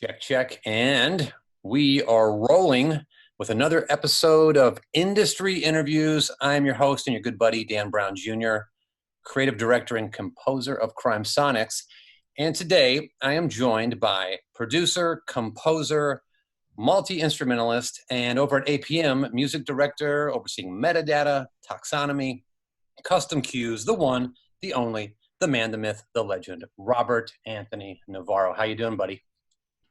Check, check. And we are rolling with another episode of Industry Interviews. I'm your host and your good buddy, Dan Brown Jr., creative director and composer of CrimeSonics. And today I am joined by producer, composer, multi-instrumentalist, and over at APM, music director overseeing metadata, taxonomy, custom cues, the one, the only, the man, the myth, the legend, Robert Anthony Navarro. How you doing, buddy?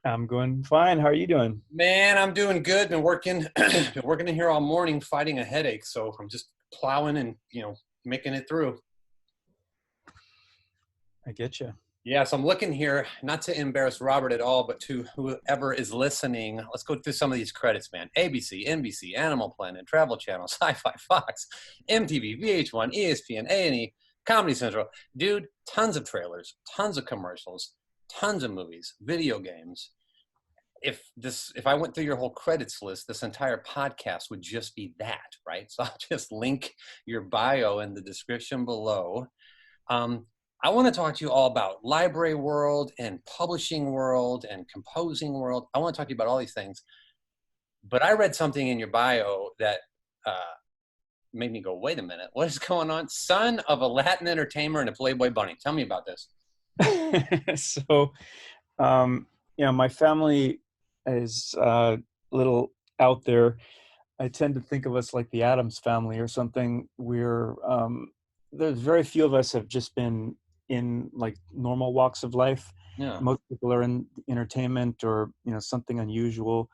I'm going fine. How are you doing? Man, I'm doing good. Been working, been working in here all morning, fighting a headache. So I'm just plowing and making it through. I get you. Yeah, so I'm looking here, not to embarrass Robert at all, but to whoever is listening. Let's go through some of these credits, man. ABC, NBC, Animal Planet, Travel Channel, Sci-Fi, Fox, MTV, VH1, ESPN, A&E, Comedy Central. Dude, tons of trailers, tons of commercials, tons of movies, video games. If I went through your whole credits list, this entire podcast would just be that, right? So I'll just link your bio in the description below. I want to talk to you all about library world and publishing world and composing world. I want to talk to you about all these things. But I read something in your bio that made me go, wait a minute, what is going on? Son of a Latin entertainer and a Playboy bunny. Tell me about this. So, my family is a little out there. I tend to think of us like the Addams family or something. There's very few of us have just been in like normal walks of life. Yeah. Most people are in entertainment or, something unusual.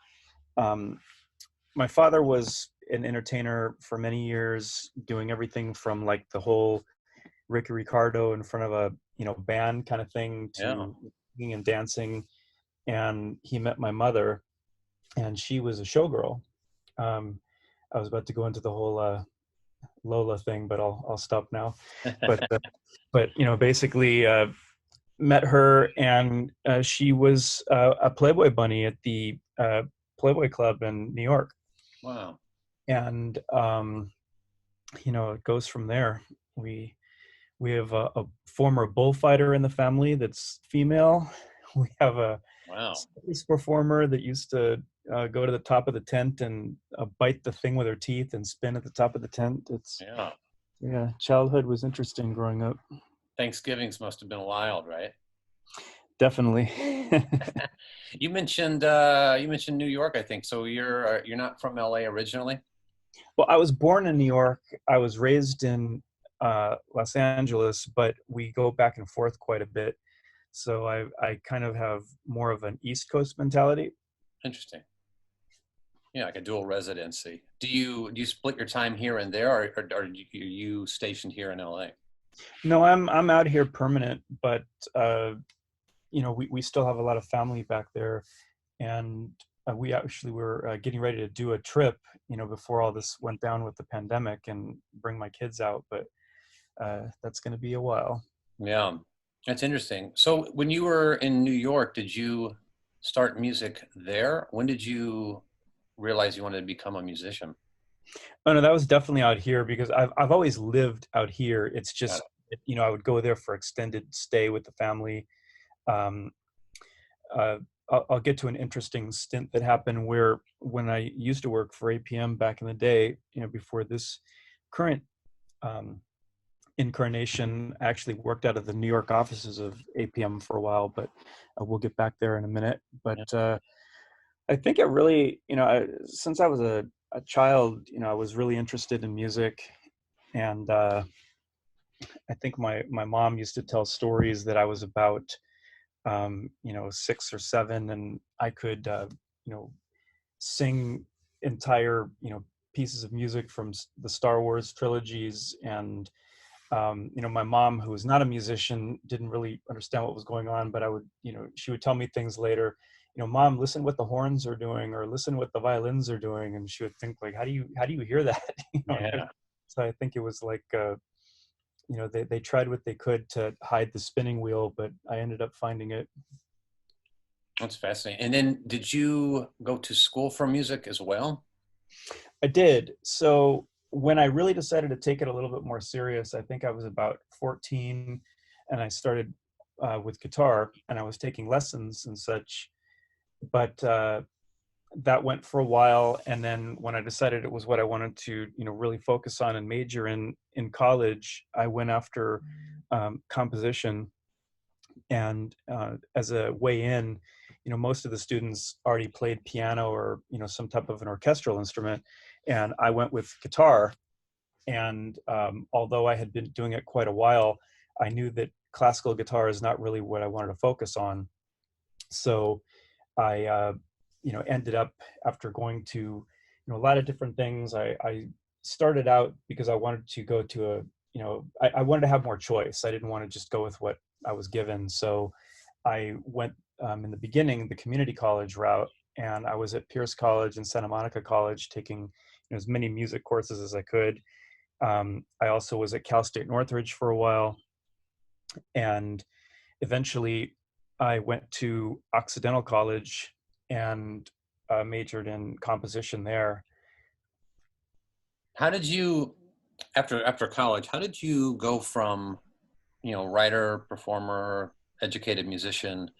My father was an entertainer for many years, doing everything from like the whole Ricky Ricardo in front of a, band kind of thing to singing and dancing. And he met my mother and she was a showgirl. I was about to go into the whole Lola thing, but I'll stop now. But basically met her, and she was a Playboy bunny at the Playboy Club in New York. Wow. And it goes from there. We have a former bullfighter in the family that's female. We have a circus performer that used to go to the top of the tent and bite the thing with her teeth and spin at the top of the tent. Childhood was interesting growing up. Thanksgivings must have been wild, right? Definitely. You mentioned New York, I think. So you're not from LA originally? Well, I was born in New York. I was raised in Los Angeles, but we go back and forth quite a bit. So I kind of have more of an East Coast mentality. Interesting. Yeah, like a dual residency. Do you split your time here and there, or are you stationed here in LA? No, I'm out here permanent, but we still have a lot of family back there, and we actually were getting ready to do a trip, before all this went down with the pandemic, and bring my kids out, but that's going to be a while. Yeah, that's interesting. So when you were in New York, did you start music there? When did you realize you wanted to become a musician? Oh no, that was definitely out here, because I've always lived out here. It's just, I would go there for extended stay with the family. I'll get to an interesting stint that happened where, when I used to work for APM back in the day, before this current incarnation, I actually worked out of the New York offices of APM for a while, but we'll get back there in a minute. But I think it really, since I was a child, I was really interested in music. And I think my mom used to tell stories that I was about 6 or 7, and I could sing entire pieces of music from the Star Wars trilogies. And my mom, who was not a musician, didn't really understand what was going on, but she would tell me things later, Mom, listen what the horns are doing, or listen what the violins are doing. And she would think, like, how do you hear that? So I think it was like they tried what they could to hide the spinning wheel, but I ended up finding it. That's fascinating. And then did you go to school for music as well? I did. So when I really decided to take it a little bit more serious, I think I was about 14, and I started with guitar, and I was taking lessons and such. but that went for a while. And then when I decided it was what I wanted to, really focus on and major in college, I went after composition. And as a way in, most of the students already played piano or, some type of an orchestral instrument. And I went with guitar. And although I had been doing it quite a while, I knew that classical guitar is not really what I wanted to focus on. So I, ended up, after going to, a lot of different things. I started out because I wanted to go to I wanted to have more choice. I didn't want to just go with what I was given. So I went in the beginning, the community college route, and I was at Pierce College and Santa Monica College taking as many music courses as I could. I also was at Cal State Northridge for a while. And eventually I went to Occidental College and majored in composition there. How did you, after college, how did you go from, writer, performer, educated musician,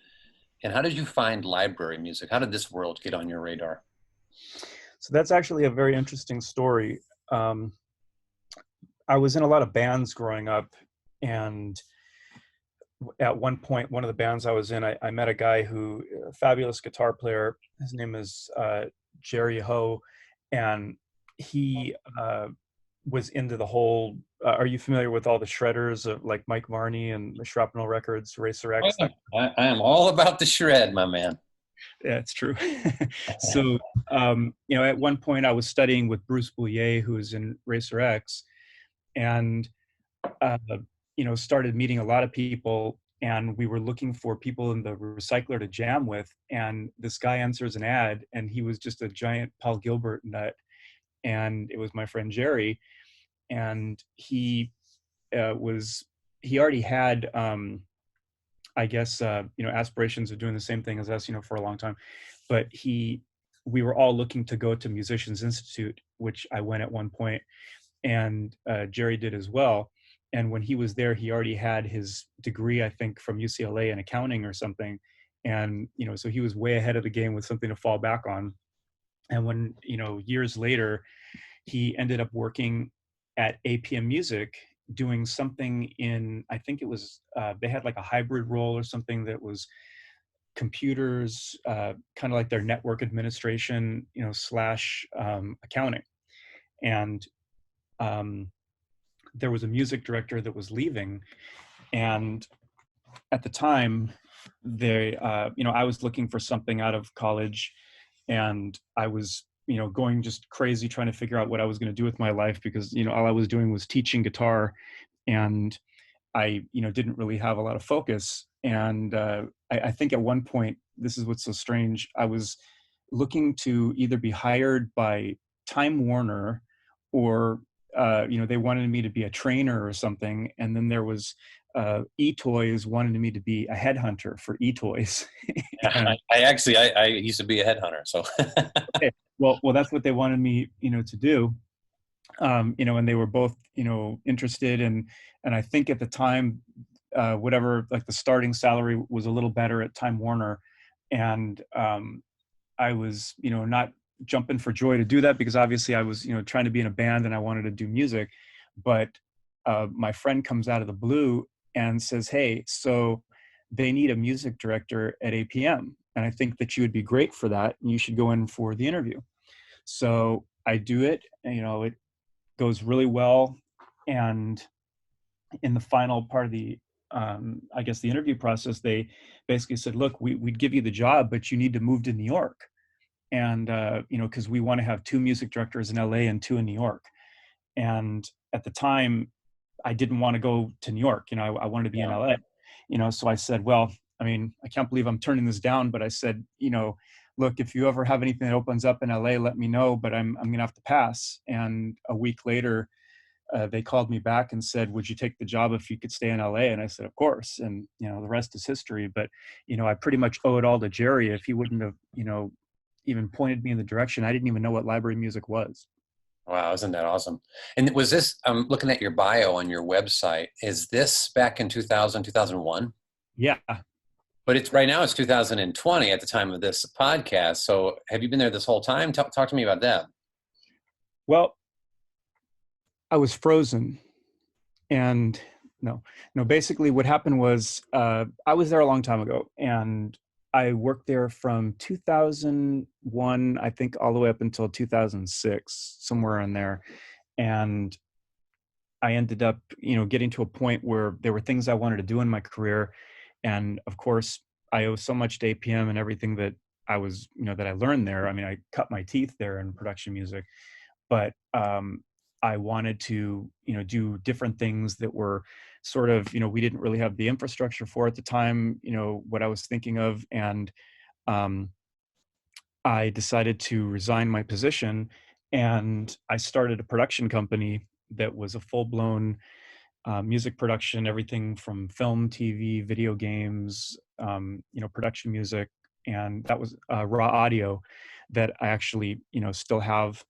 and how did you find library music? How did this world get on your radar? So that's actually a very interesting story. I was in a lot of bands growing up, and at one point, one of the bands I was in, I met a guy who, a fabulous guitar player. His name is Jerry Ho, and he was into the whole. Are you familiar with all the shredders of like Mike Marney and the Shrapnel Records, Racer X? I am all about the shred, my man. Yeah, it's true. So, at one point I was studying with Bruce Bouillet, who was in Racer X, and uh, started meeting a lot of people, and we were looking for people in the recycler to jam with. And this guy answers an ad, and he was just a giant Paul Gilbert nut. And it was my friend Jerry, and he already had, I guess, aspirations of doing the same thing as us, for a long time. But we were all looking to go to Musicians Institute, which I went at one point, and Jerry did as well. And when he was there, he already had his degree, I think, from UCLA in accounting or something. And, so he was way ahead of the game with something to fall back on. And when, years later, he ended up working at APM Music, doing something in, I think it was, they had like a hybrid role or something that was computers, kind of like their network administration, slash accounting. And there was a music director that was leaving, and at the time I was looking for something out of college, and I was going just crazy trying to figure out what I was going to do with my life, because all I was doing was teaching guitar, and I didn't really have a lot of focus. And I think at one point, this is what's so strange, I was looking to either be hired by Time Warner, or they wanted me to be a trainer or something. And then there was eToys wanted me to be a headhunter for eToys. I used to be a headhunter, so. Okay. Well, that's what they wanted me, to do. And they were both, interested. And I think at the time, whatever, like the starting salary was a little better at Time Warner. And I was, not jumping for joy to do that, because obviously I was, trying to be in a band and I wanted to do music. But my friend comes out of the blue and says, "Hey, so they need a music director at APM. And I think that you would be great for that. And you should go in for the interview." So I do it, and, it goes really well. And in the final part of the, I guess, the interview process, they basically said, "Look, we'd give you the job, but you need to move to New York." And, because we want to have 2 music directors in LA and 2 in New York. And at the time, I didn't want to go to New York. I wanted to be in LA, so I said, well, I mean, I can't believe I'm turning this down, but I said, look, if you ever have anything that opens up in LA, let me know, but I'm going to have to pass. And a week later, they called me back and said, "Would you take the job if you could stay in LA?" And I said, "Of course." And, the rest is history. But, I pretty much owe it all to Jerry. If he wouldn't have, even pointed me in the direction, I didn't even know what library music was. Wow, isn't that awesome? And was this, I'm looking at your bio on your website, is this back in 2000, 2001? Yeah. But it's right now it's 2020 at the time of this podcast. So have you been there this whole time? Talk to me about that. Well, I was frozen, and no, no. Basically, what happened was I was there a long time ago, and I worked there from 2001, I think, all the way up until 2006, somewhere in there. And I ended up, getting to a point where there were things I wanted to do in my career, and of course, I owe so much to APM and everything that that I learned there. I mean, I cut my teeth there in production music, but I wanted to, do different things that were sort of, we didn't really have the infrastructure for at the time, what I was thinking of. And um, I decided to resign my position, and I started a production company that was a full-blown music production, everything from film, TV, video games, production music. And that was raw audio that I actually, still have.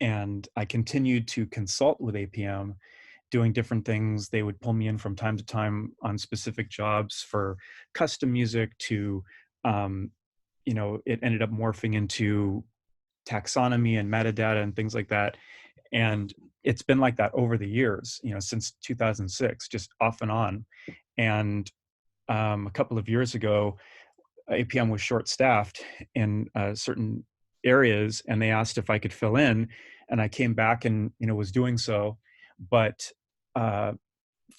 And I continued to consult with APM, doing different things. They would pull me in from time to time on specific jobs for custom music to, um, it ended up morphing into taxonomy and metadata and things like that. And it's been like that over the years, since 2006, just off and on. And a couple of years ago, APM was short staffed in certain areas, and they asked if I could fill in, and I came back and was doing so. But uh,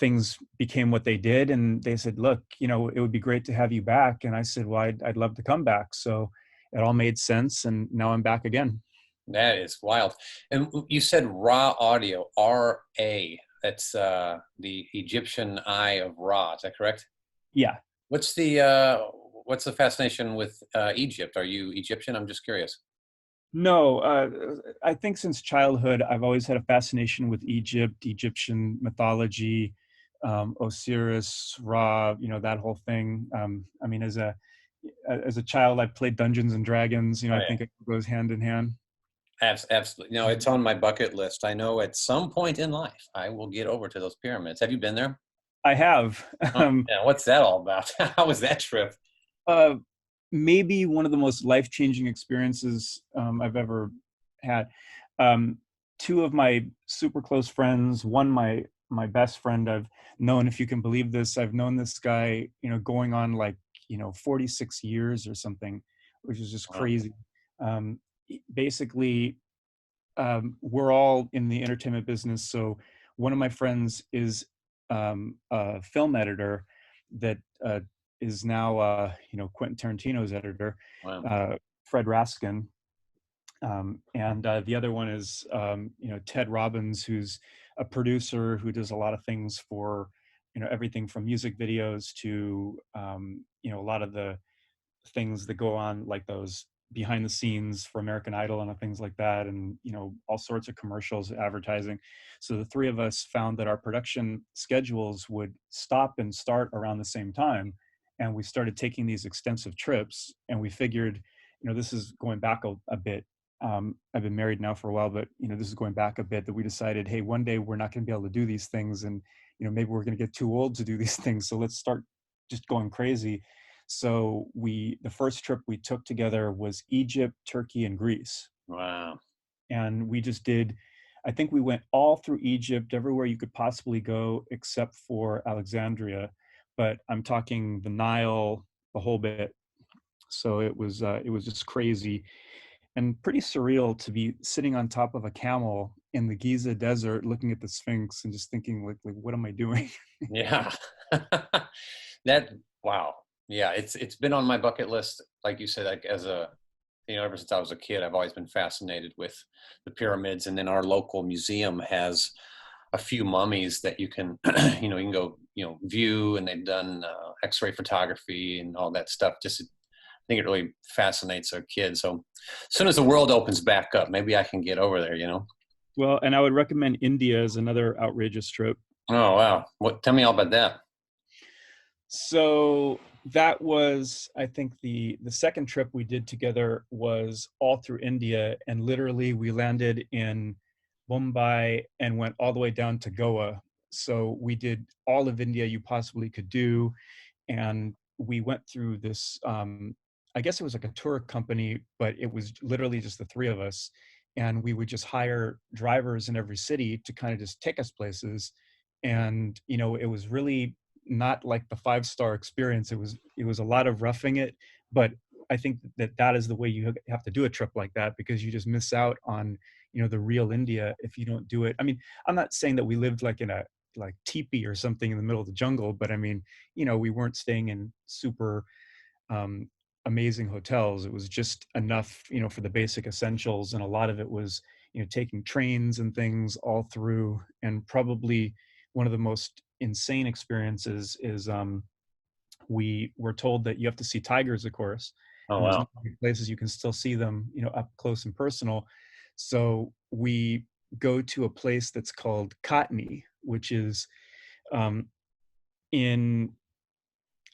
things became what they did, and they said, look, it would be great to have you back. And I said, well, I'd love to come back. So it all made sense, and now I'm back again. That is wild. And you said raw audio, RA. That's the Egyptian eye of Ra. Is that correct? Yeah. What's the fascination with Egypt? Are you Egyptian? I'm just curious. No, I think since childhood, I've always had a fascination with Egypt, Egyptian mythology, Osiris, Ra, that whole thing. I mean, as a child, I played Dungeons and Dragons. Oh I yeah, think it goes hand in hand. absolutely. No, it's on my bucket list. I know at some point in life I will get over to those pyramids. Have you been there? I have. Oh, yeah. What's that all about? How was that trip? Uh, Maybe one of the most life-changing experiences I've ever had. Um, Two of my super close friends, one my best friend I've known, if you can believe this, I've known this guy, going on like 46 years or something, which is just Wow. crazy. Basically, we're all in the entertainment business. So one of my friends is a film editor that is now, Quentin Tarantino's editor, Wow. Fred Raskin. And the other one is, Ted Robbins, who's a producer who does a lot of things for, everything from music videos to, a lot of the things that go on, like those behind the scenes for American Idol and things like that, and all sorts of commercials, advertising. So the three of us found that our production schedules would stop and start around the same time, and we started taking these extensive trips. And we figured, this is going back a bit. I've been married now for a while, but this is going back a bit, that we decided, hey, one day we're not going to be able to do these things, and maybe we're going to get too old to do these things. So let's start just going crazy. So the first trip we took together was Egypt, Turkey, and Greece. Wow. And we just did, I think we went all through Egypt, everywhere you could possibly go except for Alexandria. But I'm talking the Nile, the whole bit. So it was just crazy and pretty surreal to be sitting on top of a camel in the Giza desert, looking at the Sphinx and just thinking, like what am I doing? Yeah. That wow. Yeah, it's been on my bucket list, like you said, like as a ever since I was a kid, I've always been fascinated with the pyramids. And then our local museum has a few mummies that you can you can go view, and they've done x-ray photography and all that stuff. Just I think it really fascinates our kids. So as soon as the world opens back up, maybe I can get over there. Well, and I would recommend India as another outrageous trip. Oh wow, tell me all about that. So that was, I think, the second trip we did together was all through India, and literally we landed in Mumbai and went all the way down to Goa. So we did all of India you possibly could do, and we went through this, I guess it was like a tour company, but it was literally just the three of us. And we would just hire drivers in every city to kind of just take us places. And, it was really not like the 5-star experience. It was a lot of roughing it, but I think that that is the way you have to do a trip like that, because you just miss out on, the real India if you don't do it. I mean, I'm not saying that we lived like in a like teepee or something in the middle of the jungle, but I mean, we weren't staying in super um, amazing hotels. It was just enough, for the basic essentials, and a lot of it was, taking trains and things all through. And probably one of the most insane experiences is we were told that you have to see tigers, of course, Oh, and there's wow. not many places you can still see them, up close and personal. So we go to a place that's called Cottony, which is um, in,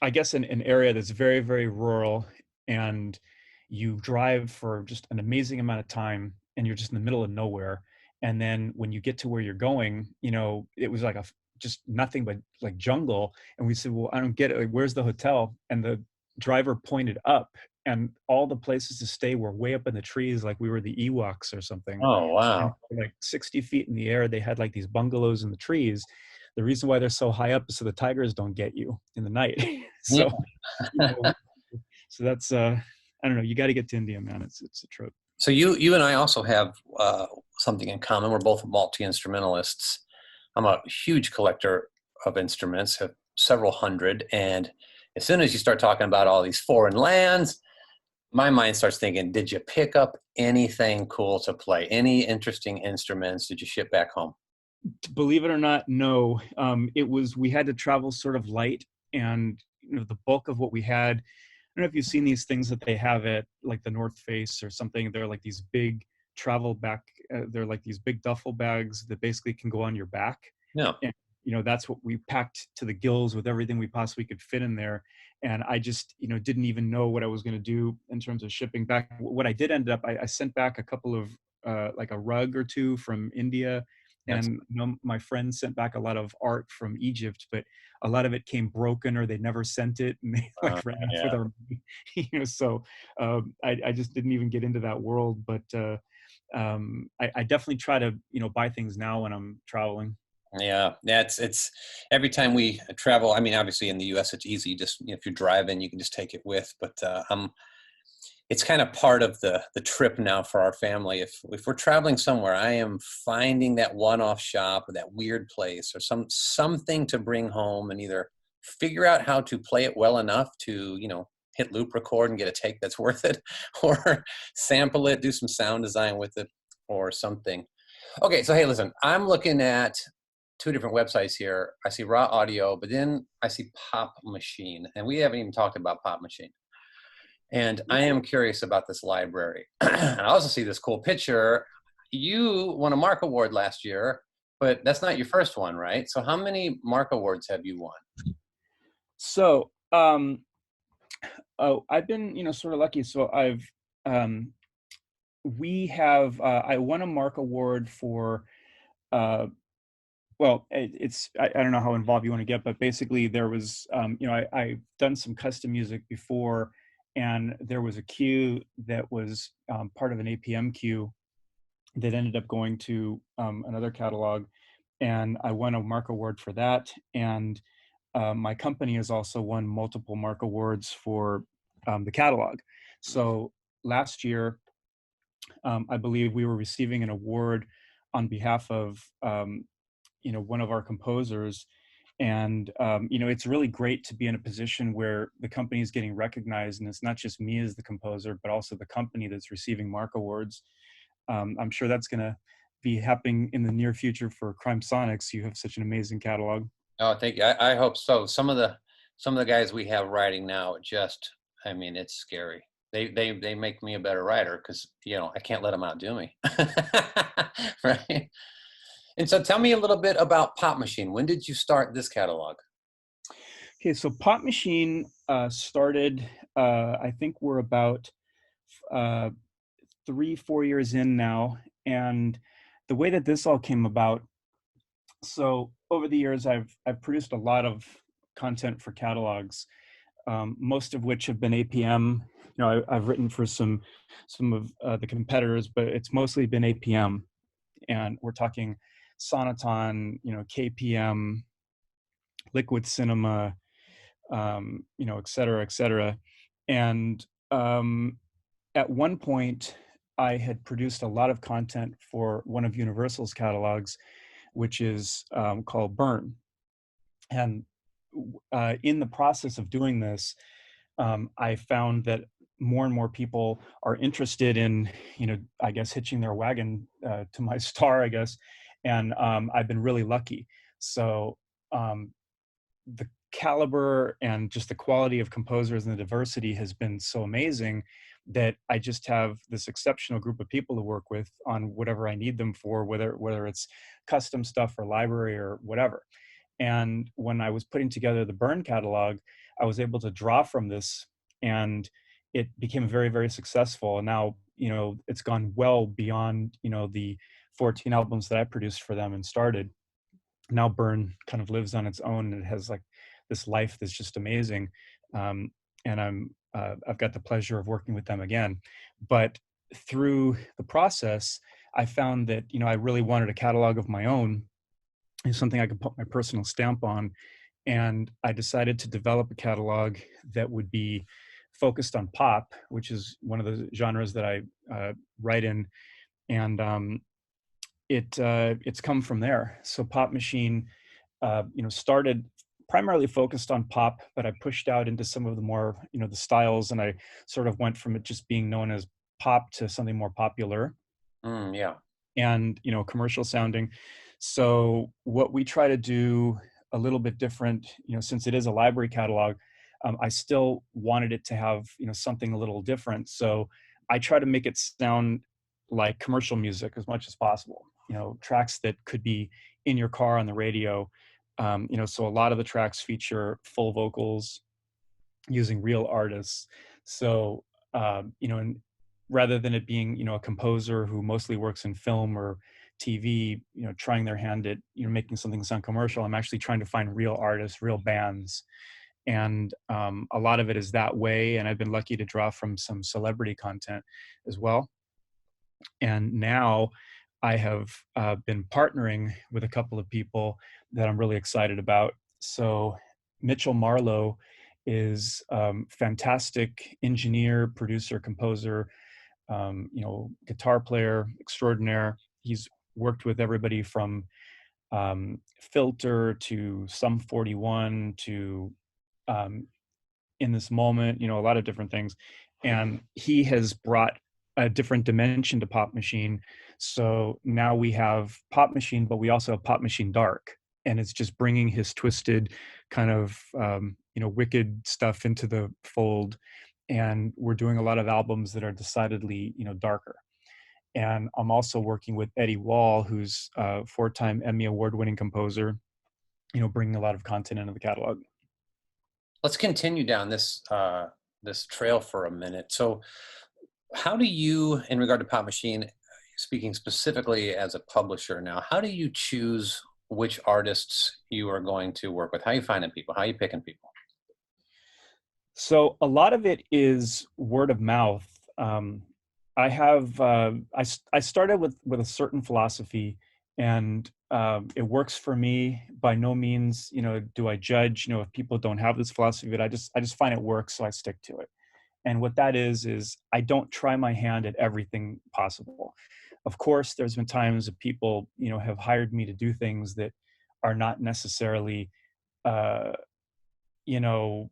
I guess, an area that's very, very rural, and you drive for just an amazing amount of time, and you're just in the middle of nowhere. And then when you get to where you're going, it was like just nothing but like jungle. And we said, well, I don't get it. Like, where's the hotel? And the driver pointed up, and all the places to stay were way up in the trees, like we were the Ewoks or something. Oh, And wow. like 60 feet in the air, they had like these bungalows in the trees. The reason why they're so high up is so the tigers don't get you in the night. Yeah. So, you know, so that's I don't know. You got to get to India, man. It's a trip. So you and I also have something in common. We're both multi-instrumentalists. I'm a huge collector of instruments, have several hundred. And as soon as you start talking about all these foreign lands, my mind starts thinking, did you pick up anything cool to play? Any interesting instruments did you ship back home? Believe it or not, no. We had to travel sort of light, and the bulk of what we had. I don't know if you've seen these things that they have at like the North Face or something. They're like these big travel back. They're like these big duffel bags that basically can go on your back. No. And that's what we packed to the gills with everything we possibly could fit in there. And I just didn't even know what I was going to do in terms of shipping back. What I did end up, I sent back a couple of like a rug or two from India, That's and my friends sent back a lot of art from Egypt, but a lot of it came broken, or they never sent it, and they like ran off with yeah. our money. So I just didn't even get into that world. But I definitely try to buy things now when I'm traveling. Yeah, yeah. It's every time we travel. I mean, obviously in the U.S. it's easy. Just if you're driving, you can just take it with. But it's kind of part of the trip now for our family. If we're traveling somewhere, I am finding that one-off shop or that weird place or something to bring home and either figure out how to play it well enough to hit loop record and get a take that's worth it, or sample it, do some sound design with it, or something. Okay, so hey, listen, I'm looking at two different websites here. I see Raw Audio, but then I see Pop Machine, and we haven't even talked about Pop Machine. And I am curious about this library. And I also see this cool picture. You won a Mark Award last year, but that's not your first one, right? So how many Mark Awards have you won? So oh, I've been sort of lucky. So um, we have I won a Mark Award for uh, well, I don't know how involved you want to get, but basically there was I've done some custom music before, and there was a cue that was part of an APM cue that ended up going to another catalog, and I won a Mark Award for that. And my company has also won multiple Mark Awards for the catalog. So last year, I believe we were receiving an award on behalf of one of our composers. And it's really great to be in a position where the company is getting recognized, and it's not just me as the composer, but also the company that's receiving Mark Awards. I'm sure that's going to be happening in the near future for CrimeSonics. You have such an amazing catalog. Oh, thank you. I hope so. Some of the guys we have writing now, I mean, it's scary. They make me a better writer because I can't let them outdo me. Right. And so tell me a little bit about Pop Machine. When did you start this catalog? Okay, so Pop Machine started, I think we're about uh, 3-4 years in now. And the way that this all came about, so over the years, I've produced a lot of content for catalogs. most of which have been APM. I've written for some of the competitors, but it's mostly been APM, and we're talking Sonaton, KPM, Liquid Cinema, et cetera, et cetera. And at one point, I had produced a lot of content for one of Universal's catalogs, which is called Burn. And in the process of doing this, I found that more and more people are interested in, I guess, hitching their wagon to my star, I guess. And I've been really lucky. So the caliber and just the quality of composers and the diversity has been so amazing that I just have this exceptional group of people to work with on whatever I need them for, whether it's custom stuff or library or whatever. And when I was putting together the Burn catalog, I was able to draw from this, and it became very, very successful. And now, it's gone well beyond, the 14 albums that I produced for them and started. Now Burn kind of lives on its own, and it has like this life that's just amazing. And I've got the pleasure of working with them again. But through the process, I found that, I really wanted a catalog of my own, something I could put my personal stamp on. And I decided to develop a catalog that would be focused on pop, which is one of the genres that I write in. And it's come from there. So Pop Machine, started primarily focused on pop, but I pushed out into some of the more, the styles, and I sort of went from it just being known as pop to something more popular. Yeah. And commercial sounding. So what we try to do a little bit different, since it is a library catalog, I still wanted it to have something a little different. So I try to make it sound like commercial music as much as possible. Tracks that could be in your car on the radio. So a lot of the tracks feature full vocals using real artists. So and rather than it being a composer who mostly works in film or TV, trying their hand at making something sound commercial, I'm actually trying to find real artists, real bands, and a lot of it is that way. And I've been lucky to draw from some celebrity content as well. And now I have been partnering with a couple of people that I'm really excited about. So Mitchell Marlowe is fantastic engineer, producer, composer, guitar player extraordinaire. He's worked with everybody from Filter to Sum 41 to In This Moment, a lot of different things. And he has brought a different dimension to Pop Machine. So now we have Pop Machine, but we also have Pop Machine Dark. And it's just bringing his twisted kind of, wicked stuff into the fold. And we're doing a lot of albums that are decidedly, darker. And I'm also working with Eddie Wall, who's a 4-time Emmy Award-winning composer, bringing a lot of content into the catalog. Let's continue down this this trail for a minute. So how do you, in regard to Pop Machine, speaking specifically as a publisher now, how do you choose which artists you are going to work with? How are you finding people? How are you picking people? So a lot of it is word of mouth. I have I started with a certain philosophy, and it works for me. By no means, do I judge, if people don't have this philosophy, but I just find it works, so I stick to it. And what that is I don't try my hand at everything possible. Of course, there's been times that people, have hired me to do things that are not necessarily, uh, you know,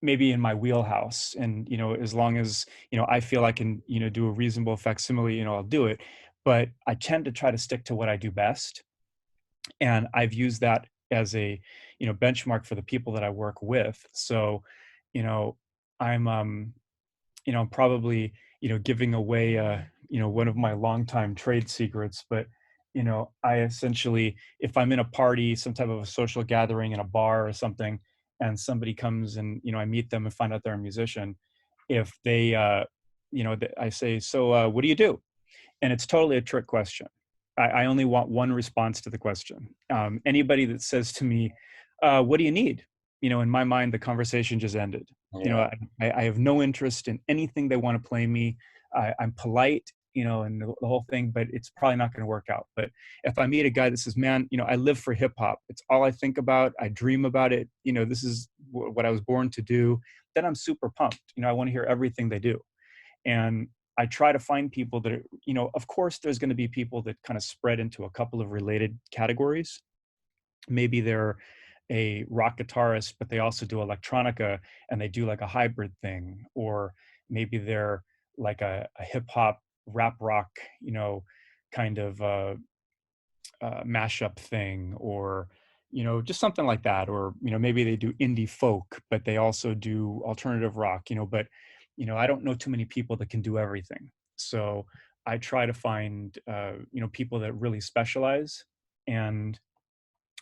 maybe in my wheelhouse. And, as long as, I feel I can, do a reasonable facsimile, I'll do it. But I tend to try to stick to what I do best. And I've used that as a, benchmark for the people that I work with. So, you know, I'm, probably, giving away, one of my longtime trade secrets, but, I essentially, if I'm in a party, some type of a social gathering in a bar or something, and somebody comes and, I meet them and find out they're a musician, if they, I say, so what do you do? And it's totally a trick question. I only want one response to the question. Anybody that says to me, what do you need? in my mind, the conversation just ended. Yeah. I have no interest in anything they want to play me. I'm polite, and the whole thing, but it's probably not going to work out. But if I meet a guy that says, man, I live for hip hop, it's all I think about, I dream about it, this is what I was born to do, then I'm super pumped. I want to hear everything they do. And I try to find people that are, of course, there's going to be people that kind of spread into a couple of related categories. Maybe they're a rock guitarist, but they also do electronica and they do like a hybrid thing. Or maybe they're like a hip hop, rap rock, kind of mashup thing, or just something like that. Or maybe they do indie folk, but they also do alternative rock. But I don't know too many people that can do everything. So I try to find people that really specialize, and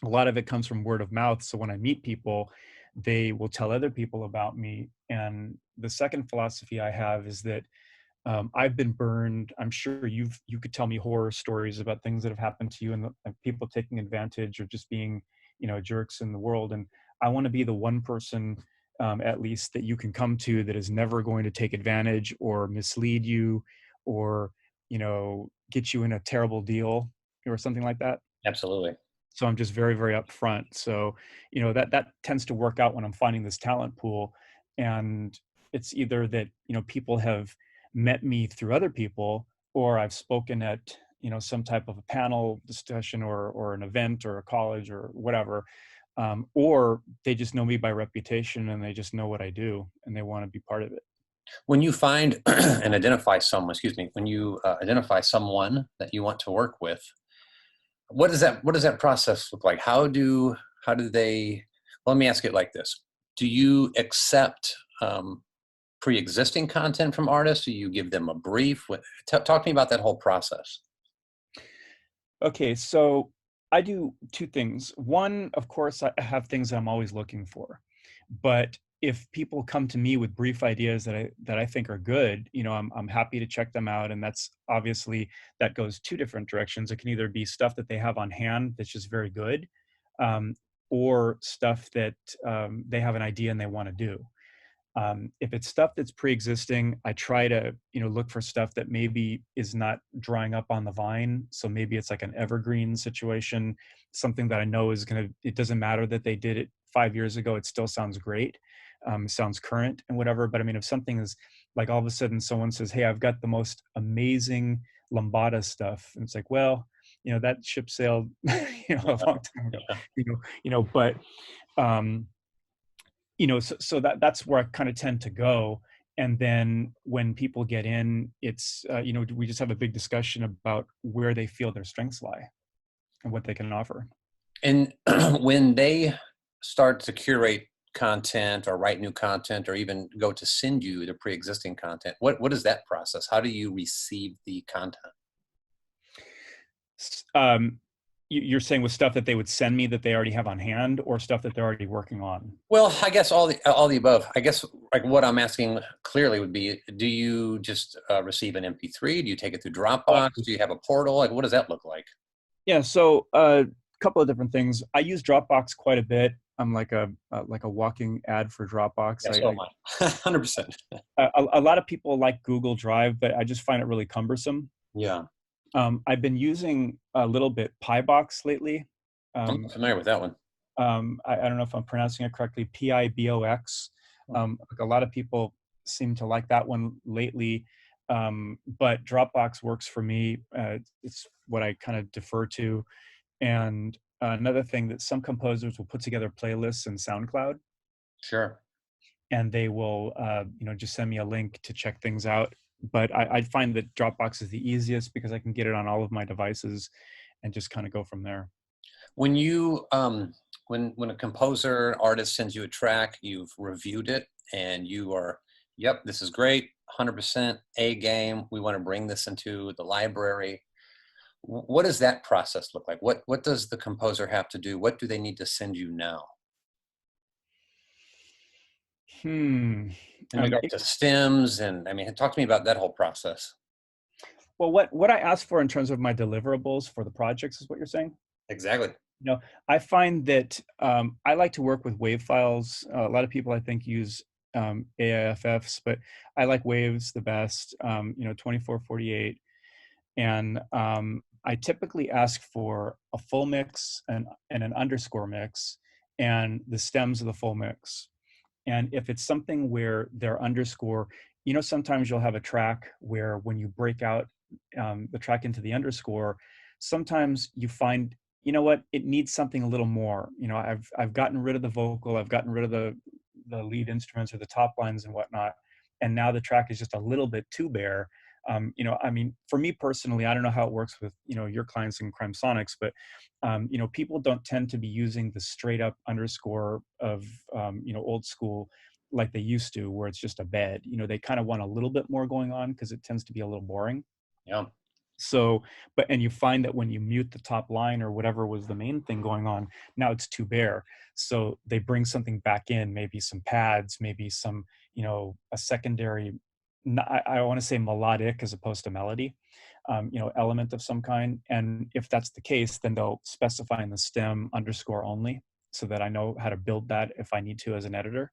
a lot of it comes from word of mouth. So when I meet people, they will tell other people about me. And the second philosophy I have is that I've been burned. I'm sure you could tell me horror stories about things that have happened to you, and people taking advantage or just being, jerks in the world. And I want to be the one person, at least, that you can come to that is never going to take advantage or mislead you, or get you in a terrible deal or something like that. Absolutely. So I'm just very, very upfront. So, that tends to work out when I'm finding this talent pool. And it's either that, people have met me through other people, or I've spoken at, some type of a panel discussion, or an event, or a college, or whatever. Or they just know me by reputation and they just know what I do and they want to be part of it. When you find and identify someone, excuse me, when you identify someone that you want to work with, what does that process look like? How do they, well, let me ask it like this. Do you accept pre-existing content from artists? Do you give them a brief? Talk to me about that whole process. Okay, so I do two things. One, of course, I have things that I'm always looking for. But if people come to me with brief ideas that I think are good, I'm happy to check them out. And that's obviously, that goes two different directions. It can either be stuff that they have on hand that's just very good, um, or stuff that they have an idea and they want to do. If it's stuff that's pre-existing, I try to look for stuff that maybe is not drying up on the vine. So maybe it's like an evergreen situation, something that I know is gonna. It doesn't matter that they did it 5 years ago; it still sounds great, sounds current and whatever. But I mean, if something is like all of a sudden someone says, "Hey, I've got the most amazing lambada stuff," and it's like, well, that ship sailed, a long time ago, Yeah. but. Um, so that's where I kind of tend to go. And then when people get in, it's we just have a big discussion about where they feel their strengths lie and what they can offer. And when they start to curate content or write new content or even go to send you the pre-existing content, what is that process? How do you receive the content? Um, you're saying with stuff that they would send me that they already have on hand, or stuff that they're already working on? Well, I guess all the above. I guess like what I'm asking clearly would be: do you just receive an MP3? Do you take it through Dropbox? Do you have a portal? Like, what does that look like? Yeah, so a couple of different things. I use Dropbox quite a bit. I'm like a walking ad for Dropbox. Yeah, so am I. 100%. A lot of people like Google Drive, but I just find it really cumbersome. Yeah, I've been using a little bit Pibox lately. I'm Um, familiar with that one. I don't know if I'm pronouncing it correctly, Pibox. Like a lot of people seem to like that one lately, but Dropbox works for me. It's what I kind of defer to. And another thing that some composers will put together playlists in SoundCloud, Sure. and they will just send me a link to check things out. But I find that Dropbox is the easiest because I can get it on all of my devices and just kind of go from there. When you when a composer artist sends you a track, you've reviewed it and you are, yep, this is great, 100% A game. We want to bring this into the library. What does that process look like? What does the composer have to do? What do they need to send you now Hmm. in regard to stems? And I mean, talk to me about that whole process. Well, what I ask for in terms of my deliverables for the projects is what you're saying? Exactly. You know, I find that I like to work with wave files. A lot of people I think use AIFFs, but I like waves the best. 2448, and I typically ask for a full mix and an underscore mix, and the stems of the full mix. And if it's something where their underscore, sometimes you'll have a track where when you break out the track into the underscore, sometimes you find, what, it needs something a little more. I've gotten rid of the vocal, I've gotten rid of the lead instruments or the top lines and whatnot, and now the track is just a little bit too bare. I mean, for me personally, I don't know how it works with your clients in CrimeSonics, but people don't tend to be using the straight up underscore of old school like they used to, where it's just a bed. They kind of want a little bit more going on because it tends to be a little boring. Yeah. So, and you find that when you mute the top line or whatever was the main thing going on, now it's too bare. So they bring something back in, maybe some pads, maybe some, a secondary, I want to say melodic as opposed to melody, element of some kind. And if that's the case, then they'll specify in the stem underscore only, so that I know how to build that if I need to as an editor.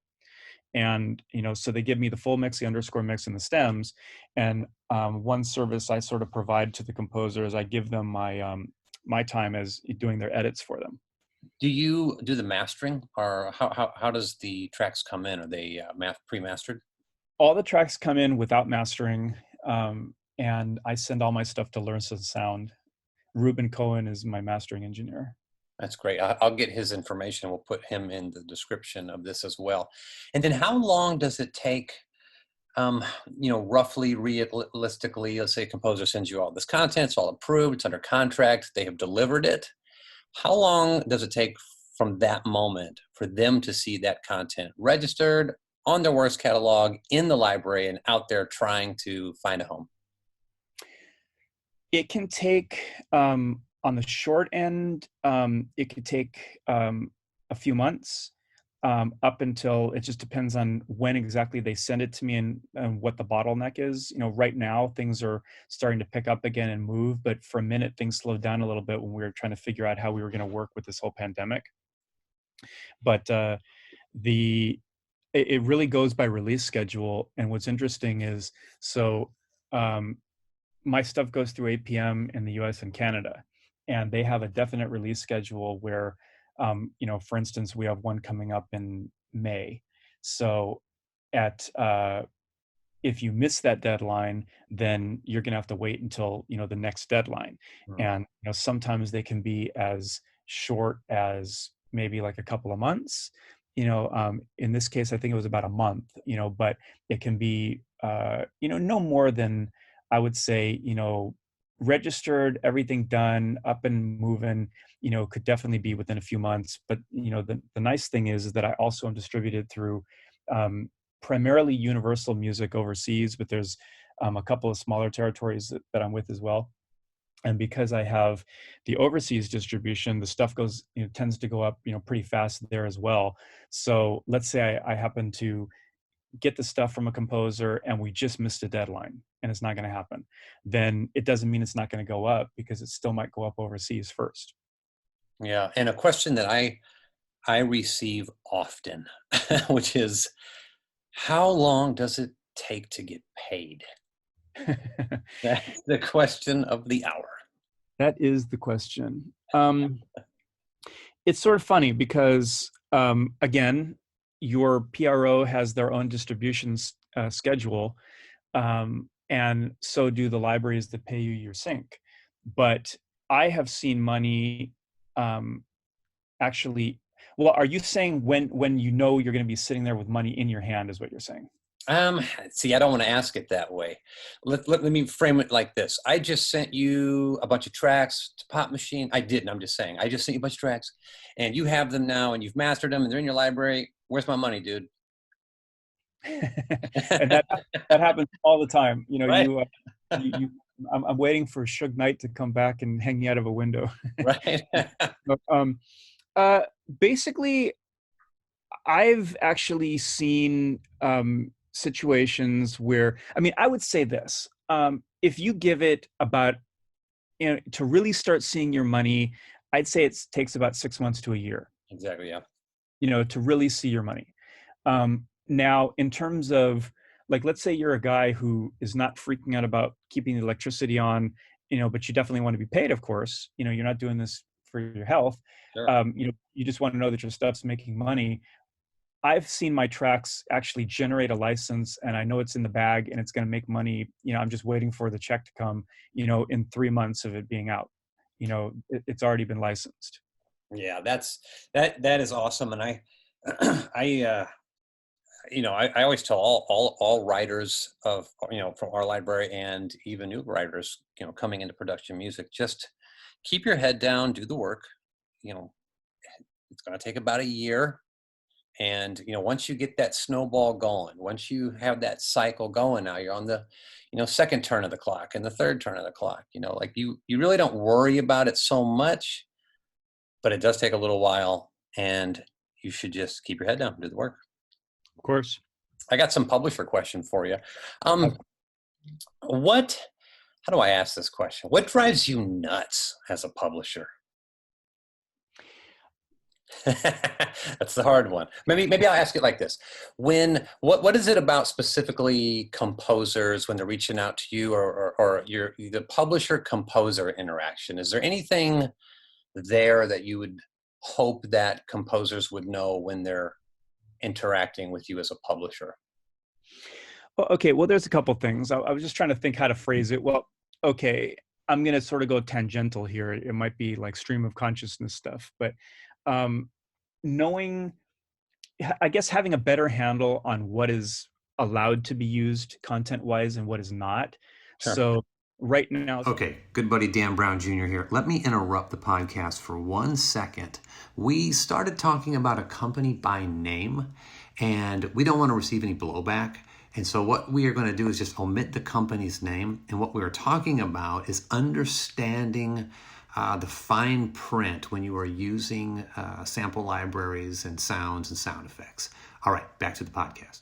And so they give me the full mix, the underscore mix, and the stems. And one service I sort of provide to the composer is I give them my time as doing their edits for them. Do you do the mastering, or how does the tracks come in? Are they pre-mastered? All the tracks come in without mastering, and I send all my stuff to Learn Sound. Ruben Cohen is my mastering engineer. That's great. I'll get his information. We'll put him in the description of this as well. And then how long does it take, roughly, realistically, let's say a composer sends you all this content, it's all approved, it's under contract, they have delivered it. How long does it take from that moment for them to see that content registered on their works catalog, in the library, and out there trying to find a home? It can take, on the short end, it could take a few months, up until, it just depends on when exactly they send it to me and what the bottleneck is. Right now things are starting to pick up again and move, but for a minute things slowed down a little bit when we were trying to figure out how we were going to work with this whole pandemic. But it really goes by release schedule. And what's interesting is, so my stuff goes through APM in the US and Canada, and they have a definite release schedule where, for instance, we have one coming up in May. So if you miss that deadline, then you're going to have to wait until, the next deadline. And, sometimes they can be as short as maybe like a couple of months. In this case, I think it was about a month, but it can be, no more than, I would say, registered, everything done, up and moving, could definitely be within a few months. But, the nice thing is that I also am distributed through primarily Universal Music overseas, but there's a couple of smaller territories that I'm with as well. And because I have the overseas distribution, the stuff goes, tends to go up, pretty fast there as well. So let's say I happen to get the stuff from a composer and we just missed a deadline and it's not going to happen, then it doesn't mean it's not going to go up, because it still might go up overseas first. Yeah, and a question that I receive often, which is, how long does it take to get paid? That's the question of the hour. That is the question. It's sort of funny because, again, your PRO has their own distribution schedule, and so do the libraries that pay you your sync. But I have seen money actually. Well, are you saying when you're going to be sitting there with money in your hand, is what you're saying? See, I don't want to ask it that way. Let me frame it like this. I just sent you a bunch of tracks to Pop Machine. I didn't. I'm just saying. I just sent you a bunch of tracks, and you have them now, and you've mastered them, and they're in your library. Where's my money, dude? And that happens all the time. Right. I'm waiting for Suge Knight to come back and hang me out of a window. Right. But, basically, I've actually seen situations where, I mean, I would say this: if you give it about, to really start seeing your money, I'd say it takes about 6 months to a year, Exactly. Yeah. to really see your money. Now, in terms of, like, let's say you're a guy who is not freaking out about keeping the electricity on, but you definitely want to be paid, of course. You're not doing this for your health. Sure. You just want to know that your stuff's making money. I've seen my tracks actually generate a license, and I know it's in the bag and it's going to make money. I'm just waiting for the check to come, in 3 months of it being out. It's already been licensed. Yeah, that is awesome. And I I always tell all writers of, from our library, and even new writers, coming into production music, just keep your head down, do the work. You know, it's going to take about a year. And, once you get that snowball going, once you have that cycle going, now you're on the, second turn of the clock and the third turn of the clock, like you really don't worry about it so much, but it does take a little while, and you should just keep your head down, do the work. Of course. I got some publisher question for you. What, how do I ask this question? What drives you nuts as a publisher? That's the hard one. Maybe I'll ask it like this. What is it about specifically composers when they're reaching out to you, or the publisher composer interaction? Is there anything there that you would hope that composers would know when they're interacting with you as a publisher? Well, okay, well, there's a couple things. I was just trying to think how to phrase it. Well, okay, I'm going to sort of go tangential here. It might be like stream of consciousness stuff, but um, knowing, I guess, having a better handle on what is allowed to be used content-wise and what is not. Sure. So right now. Okay, good buddy Dan Brown Jr. here. Let me interrupt the podcast for 1 second. We started talking about a company by name, and we don't want to receive any blowback. And so what we are going to do is just omit the company's name. And what we are talking about is understanding the fine print when you are using sample libraries and sounds and sound effects. All right, back to the podcast.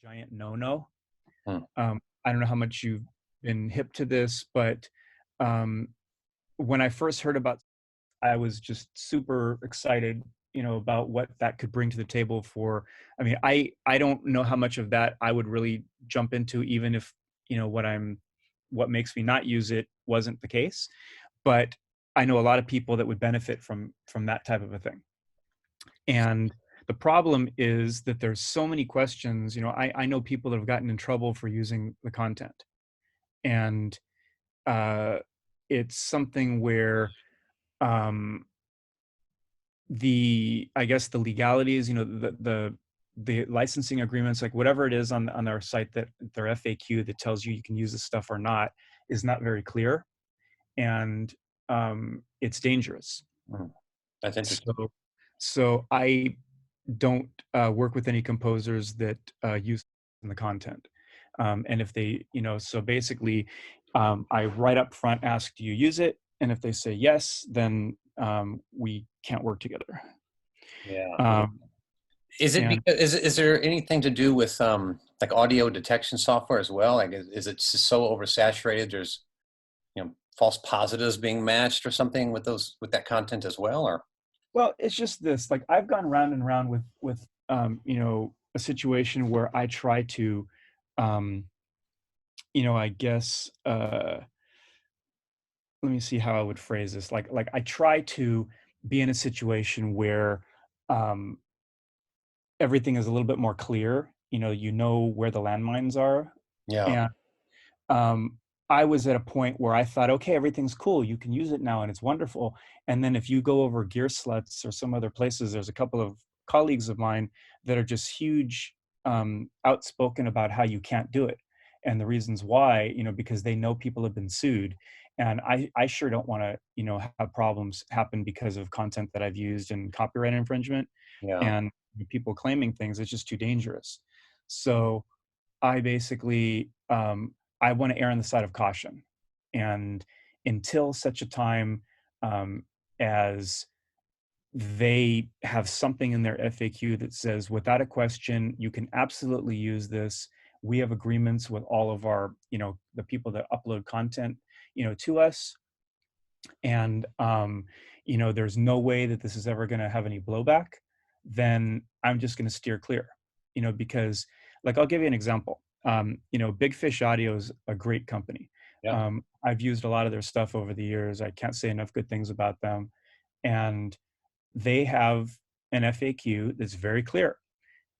Giant no-no. I don't know how much you've been hip to this, but when I first heard about, I was just super excited, about what that could bring to the table for. I mean, I don't know how much of that I would really jump into, even if, what makes me not use it wasn't the case. But I know a lot of people that would benefit from that type of a thing. And the problem is that there's so many questions. I know people that have gotten in trouble for using the content. And it's something where I guess the legalities, the licensing agreements, like whatever it is on their site, that their FAQ that tells you can use this stuff or not, is not very clear, and it's dangerous. That's interesting. So I don't work with any composers that use the content, and if they, so basically, I right up front ask, do you use it? And if they say yes, then we can't work together. Yeah. Is it because, is there anything to do with like audio detection software as well? Like, is it so oversaturated? There's, false positives being matched or something with that content as well, or? Well, it's just this. Like, I've gone round and round with a situation where I try to, I guess. Let me see how I would phrase this. Like I try to be in a situation where everything is a little bit more clear. You know where the landmines are. Yeah. And I was at a point where I thought, okay, everything's cool. You can use it now and it's wonderful. And then if you go over Gear Sluts or some other places, there's a couple of colleagues of mine that are just huge, outspoken about how you can't do it. And the reasons why, because they know people have been sued. And I sure don't want to, have problems happen because of content that I've used and copyright infringement. Yeah. And people claiming things. It's just too dangerous. So I basically, I want to err on the side of caution. And until such a time as they have something in their FAQ that says, without a question, you can absolutely use this. We have agreements with all of our, the people that upload content, to us. And, there's no way that this is ever going to have any blowback, then I'm just going to steer clear, because like, I'll give you an example. Big Fish Audio is a great company. Yeah. I've used a lot of their stuff over the years. I can't say enough good things about them. And they have an FAQ that's very clear.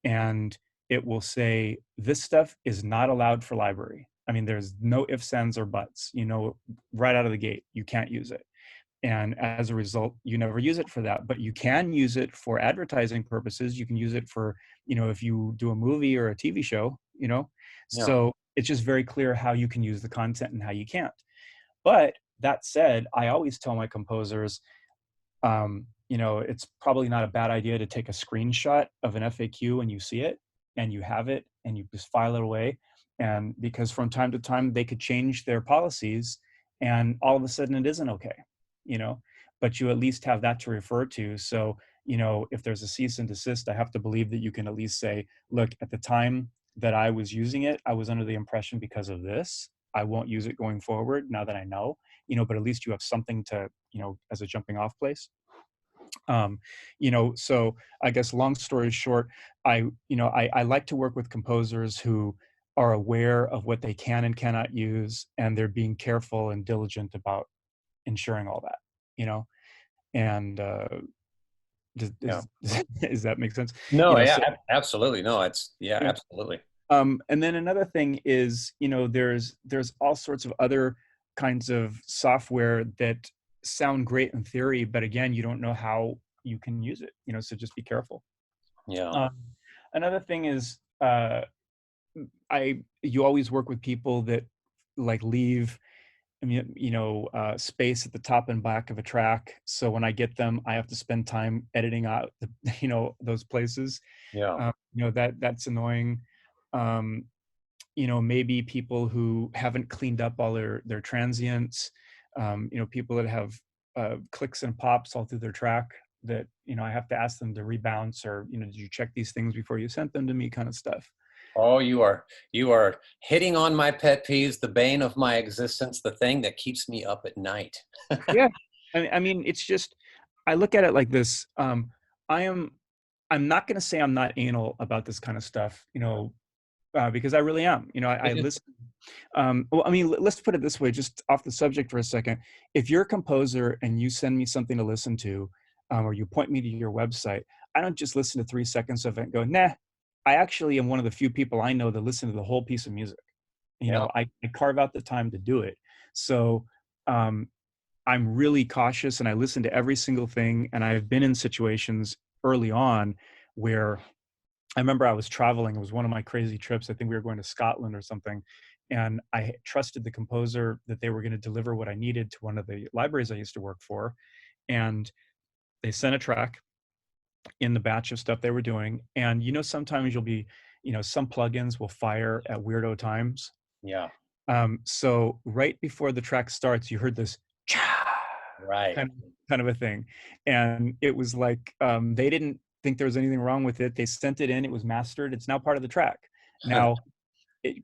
And it will say, this stuff is not allowed for library. I mean, there's no ifs, ands, or buts, right out of the gate, you can't use it. And as a result, you never use it for that, but you can use it for advertising purposes. You can use it for, if you do a movie or a TV show, Yeah. so it's just very clear how you can use the content and how you can't. But that said, I always tell my composers, it's probably not a bad idea to take a screenshot of an FAQ when you see it and you have it and you just file it away. And because from time to time they could change their policies and all of a sudden it isn't okay, but you at least have that to refer to. So, if there's a cease and desist, I have to believe that you can at least say, look, at the time that I was using it, I was under the impression because of this, I won't use it going forward now that I know, but at least you have something to, as a jumping off place. So I guess long story short, I like to work with composers who are aware of what they can and cannot use, and they're being careful and diligent about ensuring all that, and Yeah. does that make sense? No, yeah, So absolutely. No, it's, yeah, yeah. absolutely. And then another thing is, there's all sorts of other kinds of software that sound great in theory, but again, you don't know how you can use it, so just be careful. Yeah. Another thing is, you always work with people that like leave, space at the top and back of a track. So when I get them, I have to spend time editing out those places. Yeah. That's annoying. Maybe people who haven't cleaned up all their transients, people that have clicks and pops all through their track that, I have to ask them to rebounce, or, did you check these things before you sent them to me, kind of stuff. Oh, you are hitting on my pet peeves, the bane of my existence, the thing that keeps me up at night. Yeah. I mean, it's just, I look at it like this. I'm not going to say I'm not anal about this kind of stuff, because I really am. I listen. Well, I mean, let's put it this way, just off the subject for a second. If you're a composer and you send me something to listen to, or you point me to your website, I don't just listen to 3 seconds of it and go, nah. I actually am one of the few people I know that listen to the whole piece of music. Yeah. I carve out the time to do it. So I'm really cautious and I listen to every single thing. And I've been in situations early on where I remember I was traveling. It was one of my crazy trips. I think we were going to Scotland or something. And I trusted the composer that they were going to deliver what I needed to one of the libraries I used to work for. And they sent a track in the batch of stuff they were doing. And, sometimes you'll be, some plugins will fire at weirdo times. Yeah. So right before the track starts, you heard this Right. kind of a thing. And it was like, they didn't think there was anything wrong with it. They sent it in, it was mastered. It's now part of the track. Now,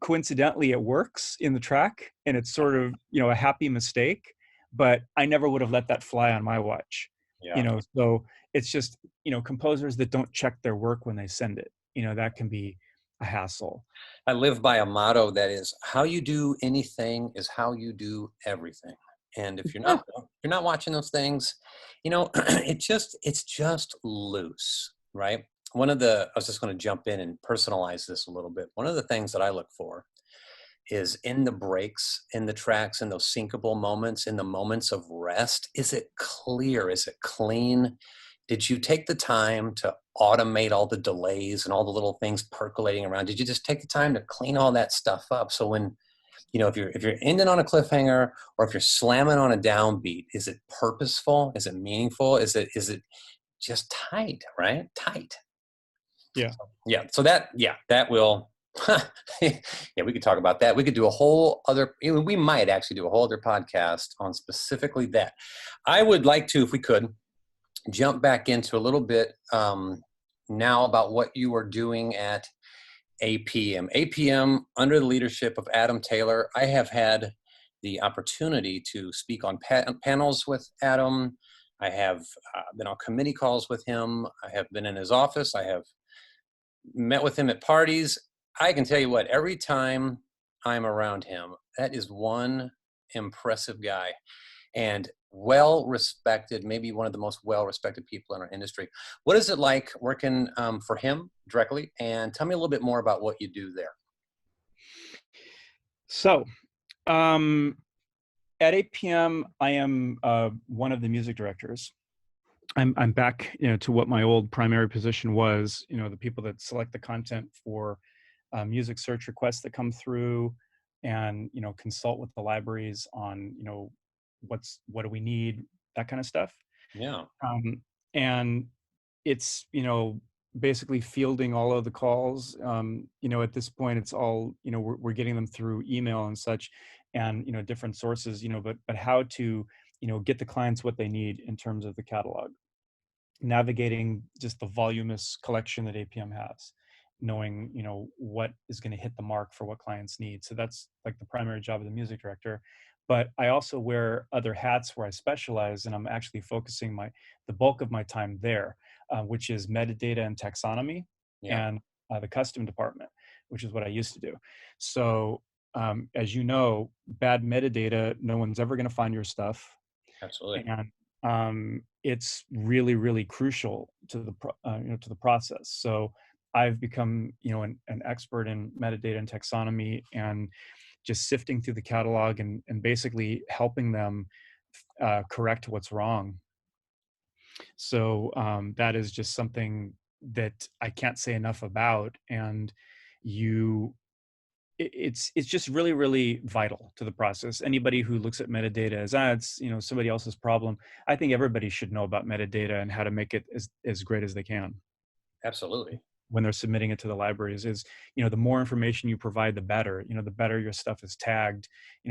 coincidentally, it works in the track and it's sort of, a happy mistake, but I never would have let that fly on my watch. Yeah. So it's just, composers that don't check their work when they send it, that can be a hassle. I live by a motto that is, how you do anything is how you do everything. And if you're not watching those things, it's just loose, right? I was just going to jump in and personalize this a little bit. One of the things that I look for is in the breaks, in the tracks, in those syncable moments, in the moments of rest, is it clear? Is it clean? Did you take the time to automate all the delays and all the little things percolating around? Did you just take the time to clean all that stuff up? So when, if you're ending on a cliffhanger or if you're slamming on a downbeat, is it purposeful? Is it meaningful? Is it just tight, right? Tight. Yeah. Yeah. So that will, yeah, we could talk about that. We could do a whole other, we might actually do a whole other podcast on specifically that. I would like to, if we could, jump back into a little bit now about what you are doing at APM. APM, under the leadership of Adam Taylor, I have had the opportunity to speak on panels with Adam, I have been on committee calls with him. I have been in his office. I have met with him at parties. I can tell you what, every time I'm around him, that is one impressive guy and well respected, maybe one of the most well respected people in our industry. What is it like working for him directly? And tell me a little bit more about what you do there. So, um, at APM, I am one of the music directors. I'm back, to what my old primary position was. The people that select the content for music search requests that come through, and consult with the libraries on what do we need, that kind of stuff. Yeah, And it's basically fielding all of the calls. At this point, it's all we're getting them through email and such, and different sources. But how to get the clients what they need in terms of the catalog, navigating just the voluminous collection that APM has, knowing what is going to hit the mark for what clients need. So that's like the primary job of the music director. But I also wear other hats where I specialize, and I'm actually focusing the bulk of my time there, which is metadata and taxonomy, yeah, and the custom department, which is what I used to do. So as you know, bad metadata, no one's ever going to find your stuff. absolutely. And it's really, really crucial to the process. So I've become an expert in metadata and taxonomy, and just sifting through the catalog and basically helping them correct what's wrong. So that is just something that I can't say enough about. And you it's just really, really vital to the process. Anybody who looks at metadata as it's somebody else's problem, I think everybody should know about metadata and how to make it as great as they can Absolutely. when they're submitting it to the libraries. Is the more information you provide, the better. The better your stuff is tagged.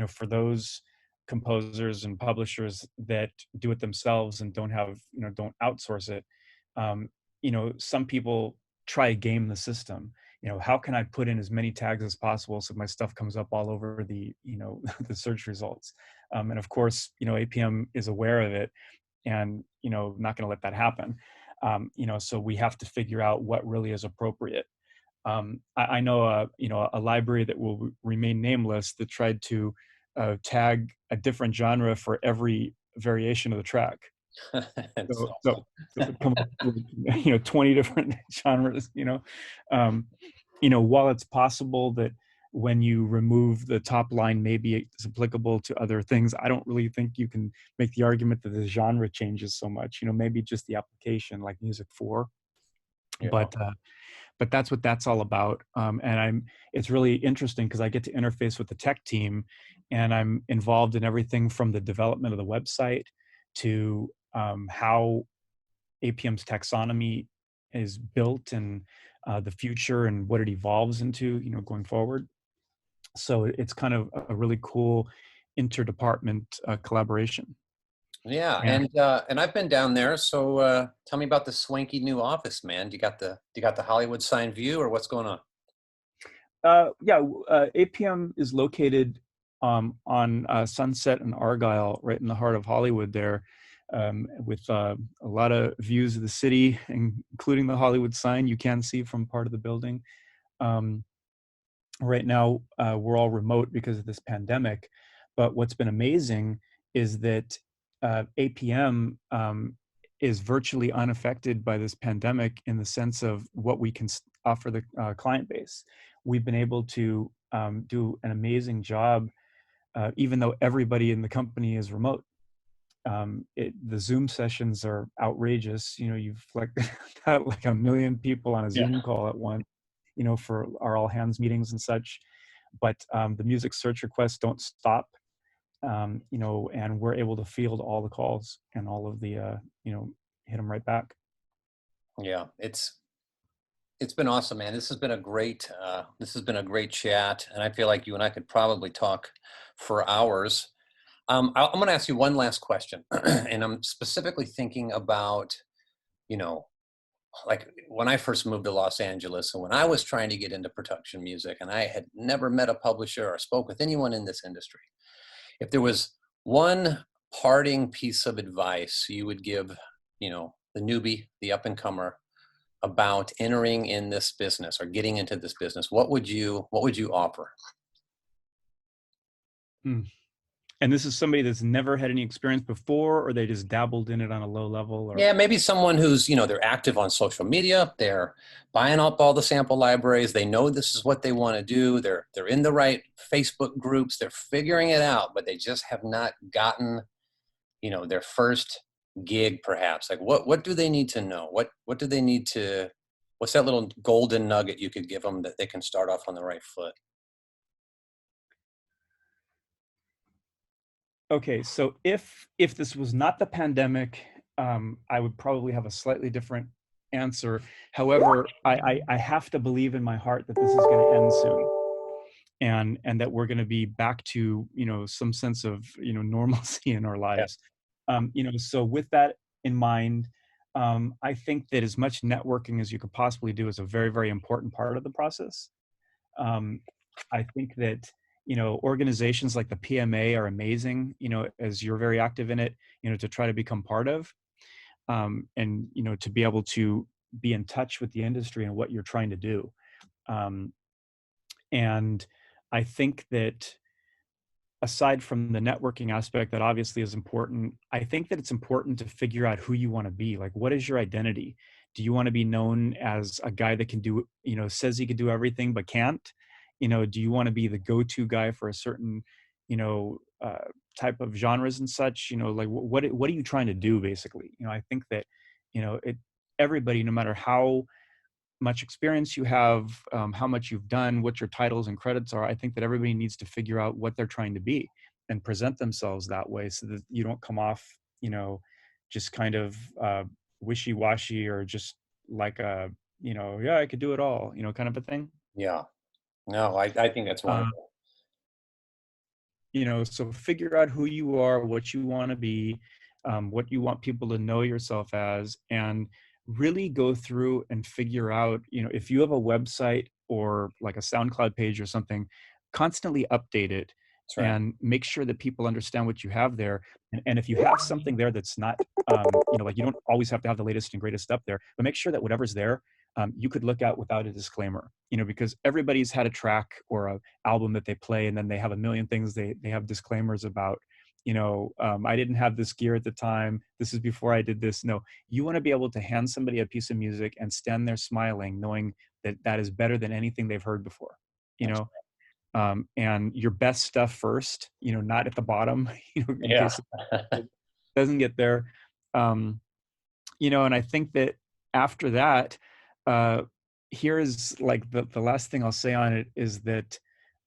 For those composers and publishers that do it themselves and don't outsource it. Some people try to game the system. How can I put in as many tags as possible so my stuff comes up all over the the search results? And of course, APM is aware of it, and not going to let that happen. So we have to figure out what really is appropriate. I know a library that will remain nameless that tried to tag a different genre for every variation of the track. It's So, so, awesome. so it come up with 20 different genres. While it's possible that when you remove the top line, maybe it's applicable to other things, I don't really think you can make the argument that the genre changes so much. Maybe just the application, like Music 4. Yeah. But that's what that's all about. And it's really interesting because I get to interface with the tech team, and I'm involved in everything from the development of the website to how APM's taxonomy is built, and the future and what it evolves into, going forward. So it's kind of a really cool interdepartment collaboration. Yeah, And and I've been down there. So tell me about the swanky new office, man. Do you got the Hollywood sign view, or what's going on? yeah, APM is located on Sunset and Argyle, right in the heart of Hollywood there, with a lot of views of the city, including the Hollywood sign you can see from part of the building. Um, right now, we're all remote because of this pandemic, but what's been amazing is that APM is virtually unaffected by this pandemic in the sense of what we can offer the client base. We've been able to do an amazing job, even though everybody in the company is remote. The Zoom sessions are outrageous. You've like got like a million people on a Yeah. Zoom call at once, for our all hands meetings and such. But the music search requests don't stop, and we're able to field all the calls and all of the, hit them right back. Yeah, it's been awesome, man. This has been a great chat, and I feel like you and I could probably talk for hours. I'm going to ask you one last question, and I'm specifically thinking about, you know, like when I first moved to Los Angeles, and when I was trying to get into production music, and I had never met a publisher or spoke with anyone in this industry. If there was one parting piece of advice you would give, the newbie, the up and comer, about entering in this business or getting into this business, what would you offer? Hmm. And this is somebody that's never had any experience before, or they just dabbled in it on a low level, or Yeah, maybe someone who's, they're active on social media, they're buying up all the sample libraries, they know this is what they want to do, they're in the right Facebook groups, they're figuring it out, but they just have not gotten, their first gig perhaps. Like what do they need to know? What do they need to, what's that little golden nugget you could give them that they can start off on the right foot? okay. So if this was not the pandemic, I would probably have a slightly different answer. However, I have to believe in my heart that this is going to end soon, and that we're going to be back to some sense of normalcy in our Yeah, lives. So with that in mind, I think that as much networking as you could possibly do is a very, very important part of the process. um, I think that organizations like the PMA are amazing, as you're very active in it, to try to become part of, and to be able to be in touch with the industry and what you're trying to do. um, and I think that aside from the networking aspect that obviously is important, I think that it's important to figure out who you want to be. Like, what is your identity? Do you want to be known as a guy that can do, says he can do everything but can't? Do you want to be the go-to guy for a certain, you know, uh, type of genres and such? Like what are you trying to do basically? I think that, it everybody, no matter how much experience you have, how much you've done, what your titles and credits are. I think that everybody needs to figure out what they're trying to be and present themselves that way, so that you don't come off, just kind of wishy-washy, or just like a, yeah, I could do it all, kind of a thing. yeah. No, I think that's Uh, wonderful. so figure out who you are, what you want to be, what you want people to know yourself as, and really go through and figure out, if you have a website or like a SoundCloud page or something, constantly update it That's right. and make sure that people understand what you have there. And if you have something there that's not, like, you don't always have to have the latest and greatest stuff there, but make sure that whatever's there, you could look at without a disclaimer, because everybody's had a track or a album that they play, and then they have a million things they have disclaimers about. I didn't have this gear at the time, this is before I did this. No, you want to be able to hand somebody a piece of music and stand there smiling, knowing that that is better than anything they've heard before. you That's know and your best stuff first, not at the bottom, in yeah. case it doesn't get there. um and I think that after that, uh here is like the last thing I'll say on it is that,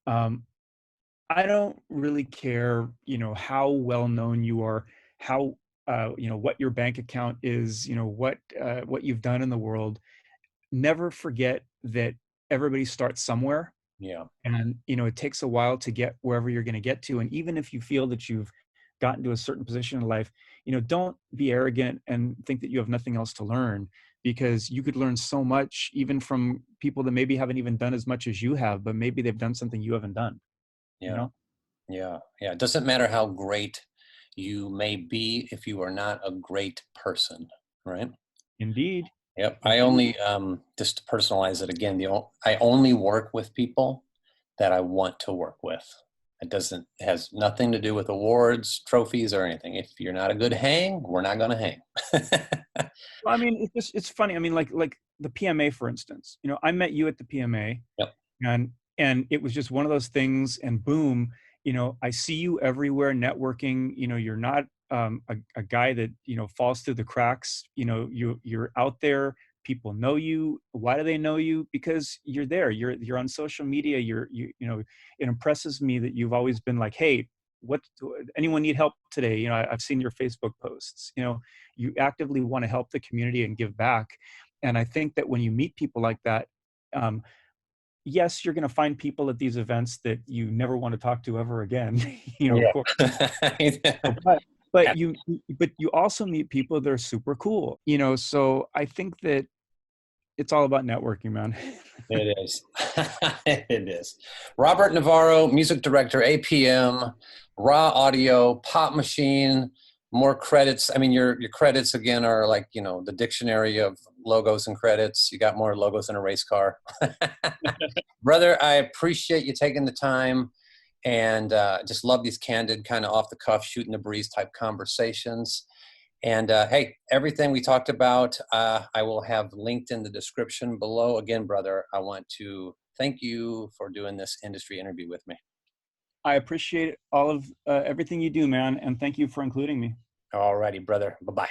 um I don't really care, how well known you are, how, what your bank account is, what you've done in the world. Never forget that everybody starts somewhere, Yeah. and it takes a while to get wherever you're going to get to. And even if you feel that you've gotten to a certain position in life, don't be arrogant and think that you have nothing else to learn, because you could learn so much even from people that maybe haven't even done as much as you have, but maybe they've done something you haven't done you Yeah. know Yeah. Yeah. It doesn't matter how great you may be if you are not a great person, right? Indeed. Yep. I Indeed. only, just to personalize it again, I only work with people that I want to work with. It has nothing to do with awards, trophies, or anything. If you're not a good hang, we're not going to hang. Well, I mean, it's funny. I mean, like the PMA, for instance. I met you at the PMA, Yep. and it was just one of those things. And boom, I see you everywhere networking. You're not, a guy that falls through the cracks. You're out there. People know you. Why do they know you? Because you're there. You're on social media. It impresses me that you've always been like, hey, what, anyone need help today? I've seen your Facebook posts. You actively want to help the community and give back. And I think that when you meet people like that, um, yes, you're going to find people at these events that you never want to talk to ever again. Of course. Yeah. but but you also meet people that are super cool. So I think that it's all about networking, man. It is. It is. Robert Navarro, music director, APM, Raw Audio, Pop Machine, more credits. I mean, your credits again are like, you know, the dictionary of logos and credits. You got more logos than a race car. Brother, I appreciate you taking the time, and just love these candid, kind of off the cuff, shooting the breeze type conversations. And hey, everything we talked about, I will have linked in the description below. Again, brother, I want to thank you for doing this industry interview with me. I appreciate all of everything you do, man, and thank you for including me. All righty, brother. Bye-bye.